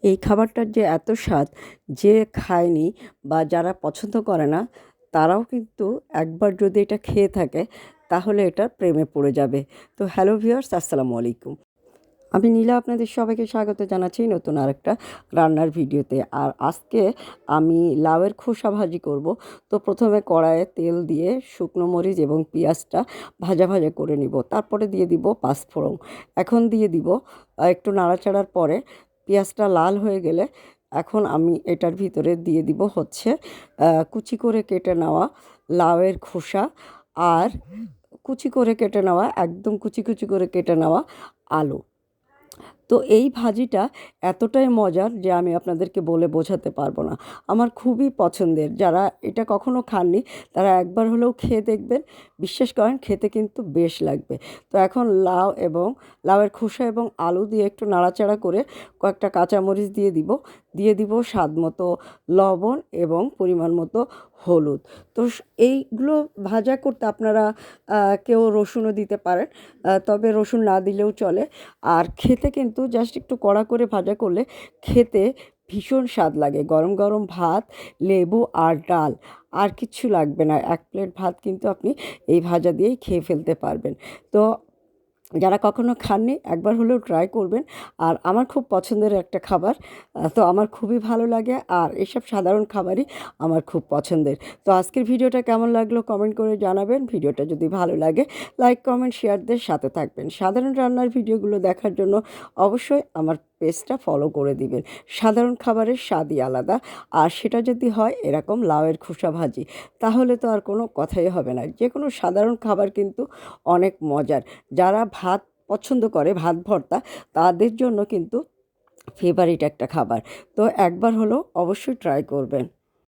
এই খাবারটার যে এত স্বাদ, যে খায়নি বা যারা পছন্দ করে না তারাও কিন্তু একবার যদি এটা খেয়ে থাকে তাহলে এটার প্রেমে পড়ে যাবে। তো হ্যালো ভিউয়ার্স, আসসালামু আলাইকুম। আমি নীলা আপনাদের সবাইকে স্বাগত জানাচ্ছি নতুন আরেকটা রান্নার ভিডিওতে। আর আজকে আমি লাউয়ের খোসা ভাজি করব। তো প্রথমে কড়াইয়ে তেল দিয়ে শুকনো মরিচ এবং পেঁয়াজটা ভাজা ভাজা করে নিব, তারপরে দিয়ে দিব পাঁচফোড়ন। এখন দিয়ে দিব একটু নাড়াচাড়ার পরে পেঁয়াজটা লাল হয়ে গেলে এখন আমি এটার ভিতরে দিয়ে দিব হচ্ছে কুচি করে কেটে নেওয়া লাউয়ের খোসা, আর কুচি করে কেটে নেওয়া, একদম কুচি কুচি করে কেটে নেওয়া আলু। তো এই ভাজিটা এতটাই মজার যে আমি আপনাদেরকে বলে বোঝাতে পারবো না। আমার খুবই পছন্দের। যারা এটা কখনো খাননি তারা একবার হলেও খেয়ে দেখবেন। বিশ্বাস করেন, খেতে কিন্তু বেশ লাগবে। তো এখন লাউয়ের খোসা এবং আলু দিয়ে একটু নাড়াচাড়া করে কয়েকটা কাঁচামরিচ দিয়ে দিব স্বাদ মতো লবণ এবং পরিমাণ মতো হলুদ। তো এইগুলো ভাজা করতে আপনারা কেউ রসুনও দিতে পারেন, তবে রসুন না দিলেও চলে। আর খেতে কিন্তু জাস্ট একটু কড়া করে ভাজা করলে খেতে ভীষণ স্বাদ লাগে। গরম গরম ভাত, লেবু আর ডাল, আর কিচ্ছু লাগবে না। এক প্লেট ভাত কিন্তু আপনি এই ভাজা দিয়েই খেয়ে ফেলতে পারবেন। তো যারা কখনো খাননি একবার হলেও ট্রাই করবেন। আর আমার খুব পছন্দের একটা খাবার, তো আমার খুবই ভালো লাগে। আর এসব সাধারণ খাবারই আমার খুব পছন্দের। তো আজকের ভিডিওটা কেমন লাগলো কমেন্ট করে জানাবেন। ভিডিওটা যদি ভালো লাগে লাইক কমেন্ট শেয়ারদের সাথে থাকবেন। সাধারণ রান্নার ভিডিওগুলো দেখার জন্য অবশ্যই আমার পেজটা ফলো করে দিবেন। সাধারণ খাবারের স্বাদই আলাদা, আর সেটা যদি হয় এরকম লাউয়ের খোসা ভাজি, তাহলে তো আর কোনো কথাই হবে না। যে কোনো সাধারণ খাবার কিন্তু অনেক মজার। যারা ভাত পছন্দ করে, ভাত ভর্তা, তাদের জন্য কিন্তু ফেভারিট একটা খাবার। তো একবার হলেও অবশ্যই ট্রাই করবেন।